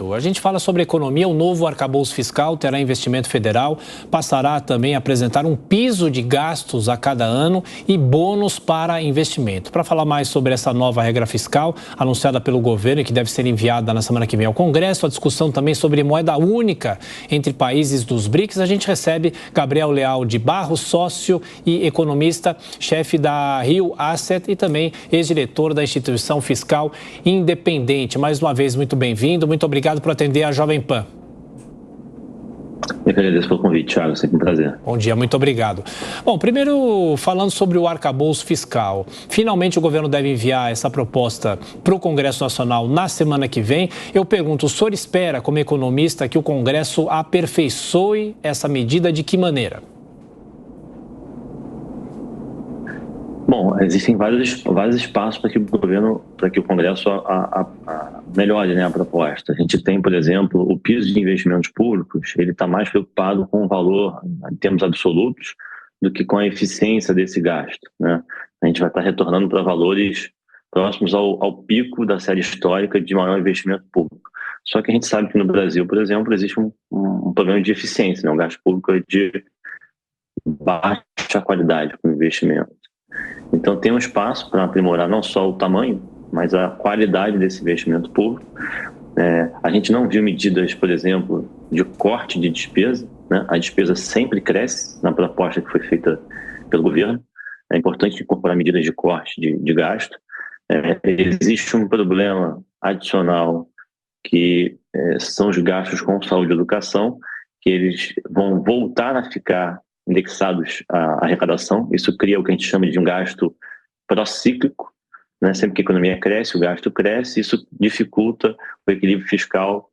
A gente fala sobre economia, o novo arcabouço fiscal terá investimento federal, passará também a apresentar um piso de gastos a cada ano e bônus para investimento. Para falar mais sobre essa nova regra fiscal anunciada pelo governo e que deve ser enviada na semana que vem ao Congresso, a discussão também sobre moeda única entre países dos BRICS, a gente recebe Gabriel Leal de Barros, sócio e economista, chefe da Rio Asset e também ex-diretor da Instituição Fiscal Independente. Mais uma vez, muito bem-vindo, muito obrigado por atender a Jovem Pan. Eu que agradeço pelo convite, Thiago, sempre um prazer. Bom dia, muito obrigado. Bom, primeiro falando sobre o arcabouço fiscal. Finalmente o governo deve enviar essa proposta para o Congresso Nacional na semana que vem. Eu pergunto, o senhor espera, como economista, que o Congresso aperfeiçoe essa medida de que maneira? Bom, existem vários espaços para que o governo, para que o Congresso melhore, né, a proposta. A gente tem, por exemplo, o piso de investimentos públicos, ele está mais preocupado com o valor em termos absolutos do que com a eficiência desse gasto, né? A gente vai estar retornando para valores próximos ao pico da série histórica de maior investimento público. Só que a gente sabe que no Brasil, por exemplo, existe um problema de eficiência, né? O gasto público é de baixa qualidade com investimento. Então tem um espaço para aprimorar não só o tamanho, mas a qualidade desse investimento público. A gente não viu medidas, por exemplo, de corte de despesa, né? A despesa sempre cresce na proposta que foi feita pelo governo. É importante incorporar medidas de corte de gasto. Existe um problema adicional que são os gastos com saúde e educação, que eles vão voltar a ficar indexados à arrecadação. Isso cria o que a gente chama de um gasto procíclico, né? Sempre que a economia cresce, o gasto cresce, isso dificulta o equilíbrio fiscal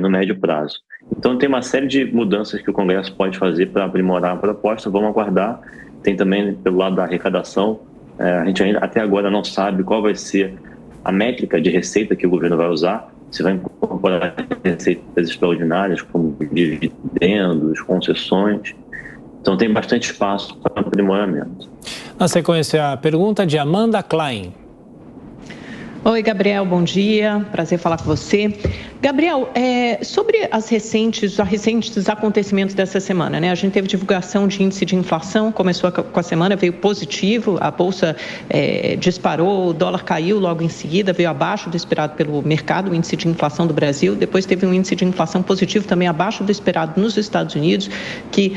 no médio prazo. Então tem uma série de mudanças que o Congresso pode fazer para aprimorar a proposta, vamos aguardar. Tem também pelo lado da arrecadação, a gente ainda até agora não sabe qual vai ser a métrica de receita que o governo vai usar, se vai incorporar receitas extraordinárias como dividendos, concessões. Então tem bastante espaço para aprimoramento. Na sequência, a pergunta de Amanda Klein. Oi, Gabriel, bom dia. Prazer falar com você. Gabriel, sobre os recentes acontecimentos dessa semana, né? A gente teve divulgação de índice de inflação, começou com a semana, veio positivo, a bolsa disparou, o dólar caiu logo em seguida, veio abaixo do esperado pelo mercado, o índice de inflação do Brasil. Depois teve um índice de inflação positivo também abaixo do esperado nos Estados Unidos, que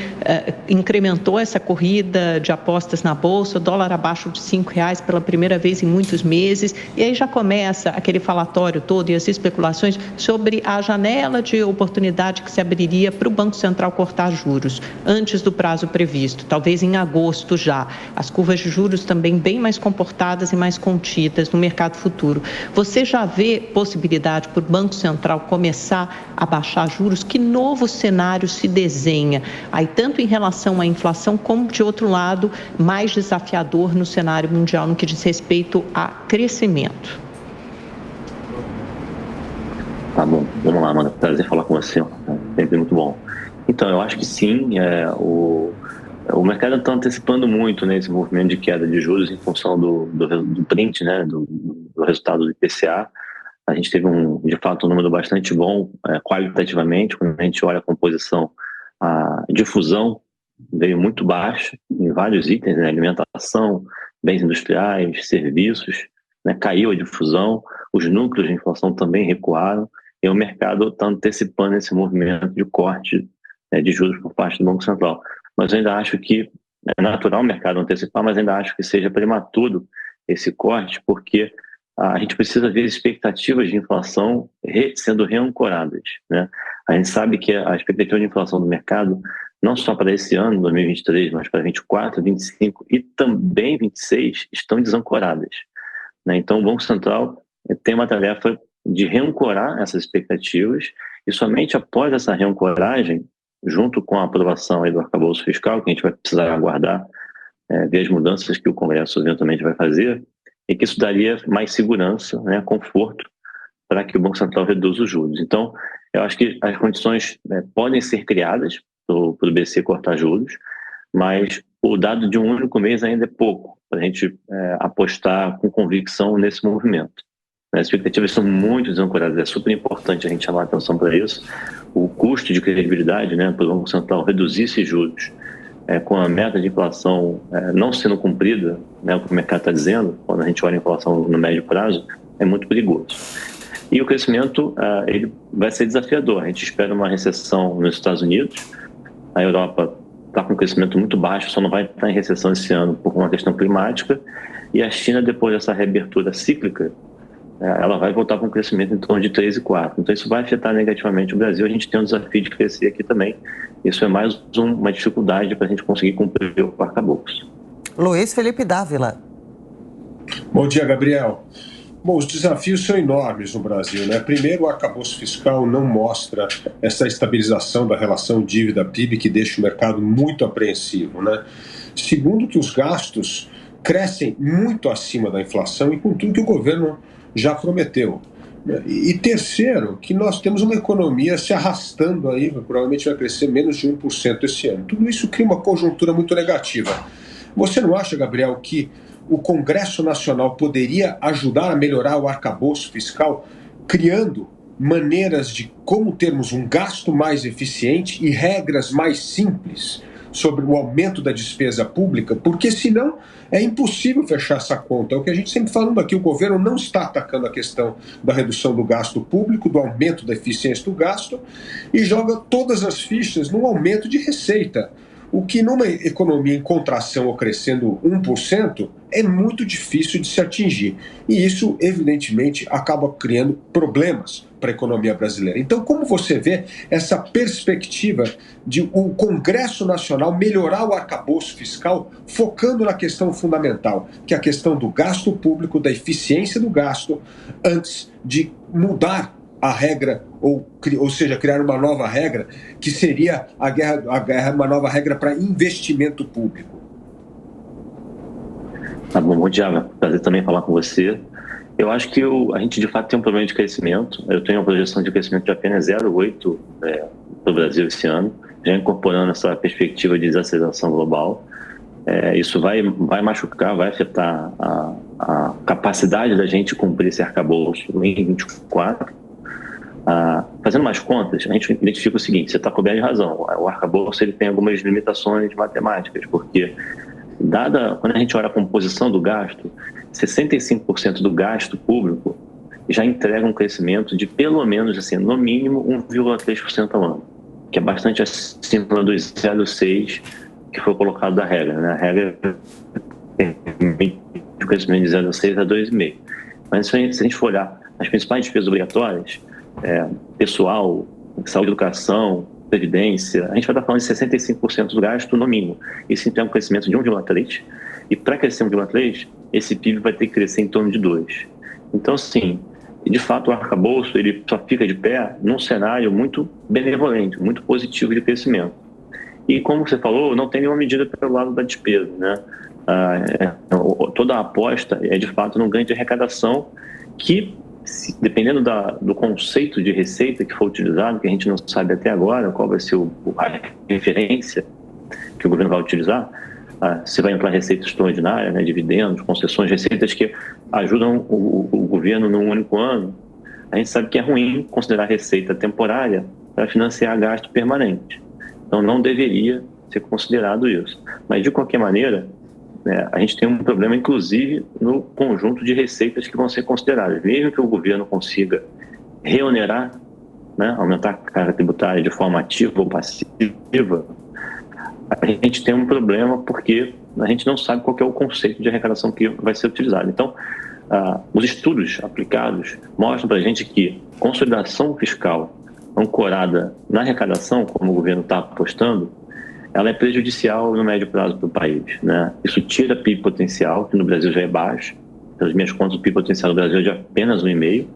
incrementou essa corrida de apostas na bolsa, o dólar abaixo de R$5 pela primeira vez em muitos meses, e aí já começa aquele falatório todo e as especulações sobre a janela de oportunidade que se abriria para o Banco Central cortar juros antes do prazo previsto, talvez em agosto já. As curvas de juros também bem mais comportadas e mais contidas no mercado futuro. Você já vê possibilidade para o Banco Central começar a baixar juros? Que novo cenário se desenha? Aí tanto em relação à inflação como, de outro lado, mais desafiador no cenário mundial no que diz respeito a crescimento. Tá bom, vamos lá, Amanda. Prazer falar com você. Sempre muito bom. Então, eu acho que sim, o mercado está antecipando muito, né, esse movimento de queda de juros em função do print, né, do resultado do IPCA. A gente teve, de fato, um número bastante bom qualitativamente. Quando a gente olha a composição, a difusão veio muito baixa em vários itens, né, alimentação, bens industriais, serviços, né, caiu a difusão, os núcleos de inflação também recuaram, e o mercado está antecipando esse movimento de corte de juros por parte do Banco Central. Mas eu ainda acho que é natural o mercado antecipar, mas ainda acho que seja prematuro esse corte, porque a gente precisa ver as expectativas de inflação sendo reancoradas, né? A gente sabe que a expectativa de inflação do mercado, não só para esse ano, 2023, mas para 2024, 2025 e também 2026, estão desancoradas, né? Então o Banco Central tem uma tarefa de reancorar essas expectativas, e somente após essa reancoragem, junto com a aprovação aí do arcabouço fiscal, que a gente vai precisar aguardar, ver as mudanças que o Congresso eventualmente vai fazer, e que isso daria mais segurança, né, conforto, para que o Banco Central reduza os juros. Então, eu acho que as condições podem ser criadas para o BC cortar juros, mas o dado de um único mês ainda é pouco para a gente apostar com convicção nesse movimento. As expectativas são muito desancoradas, é super importante a gente chamar a atenção para isso. O custo de credibilidade, né, para o Banco Central reduzir esses juros, com a meta de inflação não sendo cumprida, né, o que o mercado está dizendo, quando a gente olha a inflação no médio prazo, é muito perigoso. E o crescimento ele vai ser desafiador. A gente espera uma recessão nos Estados Unidos, a Europa está com um crescimento muito baixo, só não vai estar em recessão esse ano por uma questão climática, e a China, depois dessa reabertura cíclica, ela vai voltar com um crescimento em torno de 3,4%. Então, isso vai afetar negativamente o Brasil. A gente tem um desafio de crescer aqui também. Isso é mais uma dificuldade para a gente conseguir cumprir o arcabouço. Luiz Felipe Dávila. Bom dia, Gabriel. Bom, os desafios são enormes no Brasil, né? Primeiro, o arcabouço fiscal não mostra essa estabilização da relação dívida-PIB que deixa o mercado muito apreensivo, né? Segundo, que os gastos crescem muito acima da inflação e com tudo que o governo já prometeu. E terceiro, que nós temos uma economia se arrastando aí, provavelmente vai crescer menos de 1% esse ano. Tudo isso cria uma conjuntura muito negativa. Você não acha, Gabriel, que o Congresso Nacional poderia ajudar a melhorar o arcabouço fiscal, criando maneiras de como termos um gasto mais eficiente e regras mais simples sobre o aumento da despesa pública? Porque senão é impossível fechar essa conta. É o que a gente sempre falando aqui, o governo não está atacando a questão da redução do gasto público, do aumento da eficiência do gasto, e joga todas as fichas no aumento de receita. O que numa economia em contração ou crescendo 1% é muito difícil de se atingir. E isso, evidentemente, acaba criando problemas para a economia brasileira. Então, como você vê essa perspectiva de o Congresso Nacional melhorar o arcabouço fiscal, focando na questão fundamental, que é a questão do gasto público, da eficiência do gasto, antes de mudar a regra, ou seja, criar uma nova regra, que seria uma nova regra para investimento público? Tá bom dia, prazer também falar com você. Eu acho que a gente de fato tem um problema de crescimento. Eu tenho uma projeção de crescimento de apenas 0,8% para o Brasil esse ano, já incorporando essa perspectiva de desaceleração global. Isso vai machucar, vai afetar a capacidade da gente cumprir esse arcabouço em 2024. Fazendo mais contas, a gente identifica o seguinte: você está coberto de razão. O arcabouço ele tem algumas limitações matemáticas, porque quando a gente olha a composição do gasto, 65% do gasto público já entrega um crescimento de pelo menos, assim, no mínimo, 1,3% ao ano, que é bastante acima dos 0,6% que foi colocado da regra, né? A regra tem um crescimento de 0,6% a 2,5%. Mas se a gente for olhar as principais despesas obrigatórias, pessoal, saúde, educação, previdência, a gente vai estar falando de 65% do gasto no mínimo. Isso então é um crescimento de 1,3%, e para crescer 1,3%, esse PIB vai ter que crescer em torno de 2%. Então, sim, de fato, o arcabouço ele só fica de pé num cenário muito benevolente, muito positivo de crescimento. E como você falou, não tem nenhuma medida pelo lado da despesa, né? Toda a aposta é de fato num ganho de arrecadação que, dependendo do conceito de receita que for utilizado, que a gente não sabe até agora qual vai ser a referência que o governo vai utilizar, se vai entrar receita extraordinária, né, dividendos, concessões, receitas que ajudam o governo num único ano, a gente sabe que é ruim considerar receita temporária para financiar gasto permanente. Então não deveria ser considerado isso. Mas de qualquer maneira, a gente tem um problema, inclusive, no conjunto de receitas que vão ser consideradas. Mesmo que o governo consiga reonerar, né, aumentar a carga tributária de forma ativa ou passiva, a gente tem um problema porque a gente não sabe qual que é o conceito de arrecadação que vai ser utilizado. Então, os estudos aplicados mostram para a gente que consolidação fiscal ancorada na arrecadação, como o governo está apostando, ela é prejudicial no médio prazo para o país, né? Isso tira PIB potencial, que no Brasil já é baixo. Pelas minhas contas, o PIB potencial do Brasil é de apenas 1,5%.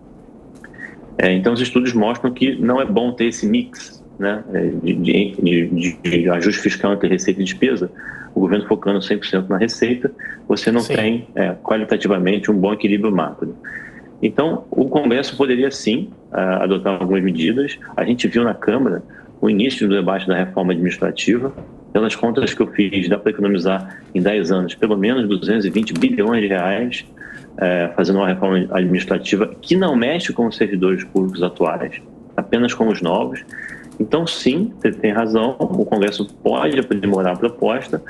Então, os estudos mostram que não é bom ter esse mix, né, de ajuste fiscal entre receita e despesa. O governo focando 100% na receita, você não tem qualitativamente um bom equilíbrio macro. Então, o Congresso poderia sim adotar algumas medidas. A gente viu na Câmara o início do debate da reforma administrativa. Pelas contas que eu fiz, dá para economizar em 10 anos pelo menos 220 bilhões de reais fazendo uma reforma administrativa que não mexe com os servidores públicos atuais, apenas com os novos. Então, sim, você tem razão, o Congresso pode aprimorar a proposta,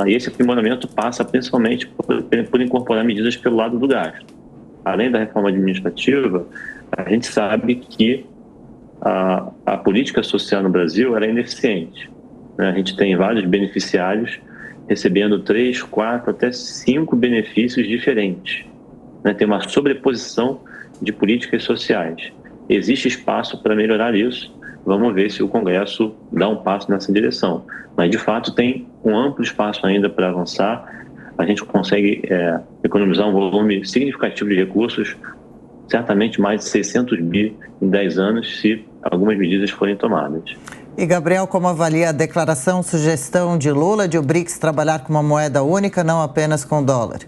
e esse aprimoramento passa principalmente por incorporar medidas pelo lado do gasto. Além da reforma administrativa, a gente sabe que a política social no Brasil era ineficiente, né? A gente tem vários beneficiários recebendo 3, 4, até 5 benefícios diferentes, né? Tem uma sobreposição de políticas sociais. Existe espaço para melhorar isso. Vamos ver se o Congresso dá um passo nessa direção. Mas, de fato, tem um amplo espaço ainda para avançar. A gente consegue economizar um volume significativo de recursos, certamente mais de 600 bi em 10 anos, se algumas medidas forem tomadas. E, Gabriel, como avalia a declaração, sugestão de Lula de o BRICS trabalhar com uma moeda única, não apenas com dólar?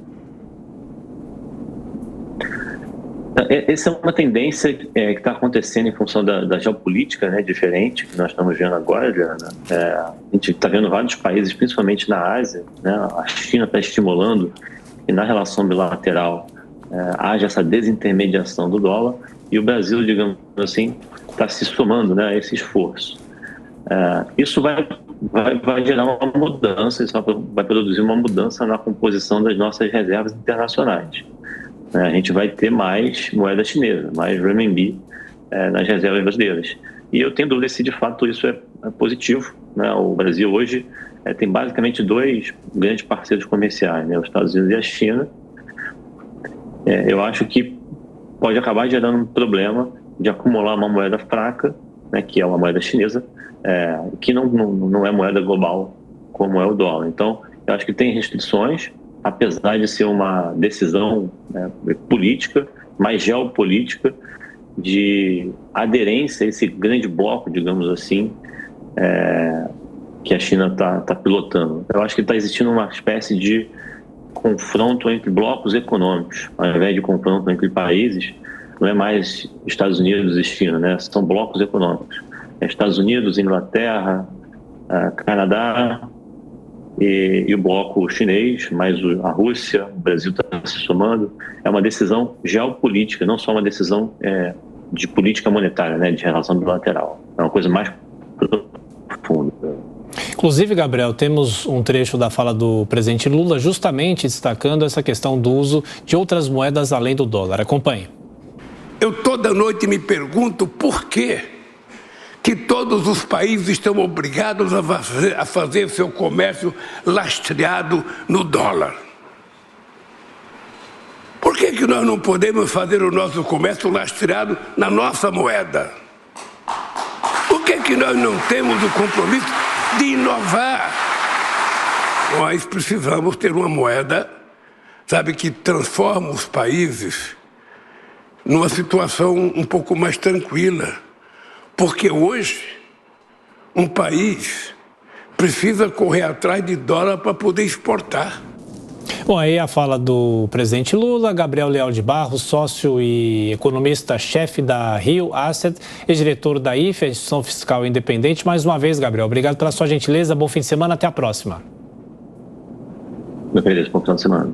Essa é uma tendência que está acontecendo em função da geopolítica, né, diferente que nós estamos vendo agora, Adriana. A gente está vendo vários países, principalmente na Ásia, né, a China está estimulando que na relação bilateral haja essa desintermediação do dólar, e o Brasil, digamos assim, está se somando, né, a esse esforço. Isso vai gerar uma mudança, isso vai produzir uma mudança na composição das nossas reservas internacionais. A gente vai ter mais moeda chinesa, mais renminbi nas reservas brasileiras. E eu tenho dúvida se de fato isso é positivo, né? O Brasil hoje tem basicamente 2 grandes parceiros comerciais, né? Os Estados Unidos e a China. Eu acho que pode acabar gerando um problema de acumular uma moeda fraca, né, que é uma moeda chinesa, que não é moeda global como é o dólar. Então, eu acho que tem restrições, apesar de ser uma decisão política, mais geopolítica, de aderência a esse grande bloco, digamos assim, que a China está pilotando. Eu acho que está existindo uma espécie de confronto entre blocos econômicos, ao invés de confronto entre países. Não é mais Estados Unidos e China, né? São blocos econômicos. Estados Unidos, Inglaterra, Canadá e o bloco chinês, mais a Rússia, o Brasil está se somando. É uma decisão geopolítica, não só uma decisão de política monetária, né? De relação bilateral. É uma coisa mais profunda. Inclusive, Gabriel, temos um trecho da fala do presidente Lula justamente destacando essa questão do uso de outras moedas além do dólar. Acompanhe. Eu toda noite me pergunto por que todos os países estão obrigados a fazer seu comércio lastreado no dólar. Por que nós não podemos fazer o nosso comércio lastreado na nossa moeda? Por que nós não temos o compromisso de inovar? Nós precisamos ter uma moeda, sabe, que transforma os países numa situação um pouco mais tranquila. Porque hoje, um país precisa correr atrás de dólar para poder exportar. Bom, aí a fala do presidente Lula. Gabriel Leal de Barros, sócio e economista-chefe da Rio Asset, ex-diretor da IFE, Instituição Fiscal Independente. Mais uma vez, Gabriel, obrigado pela sua gentileza. Bom fim de semana, até a próxima. Meu querido, bom final de semana.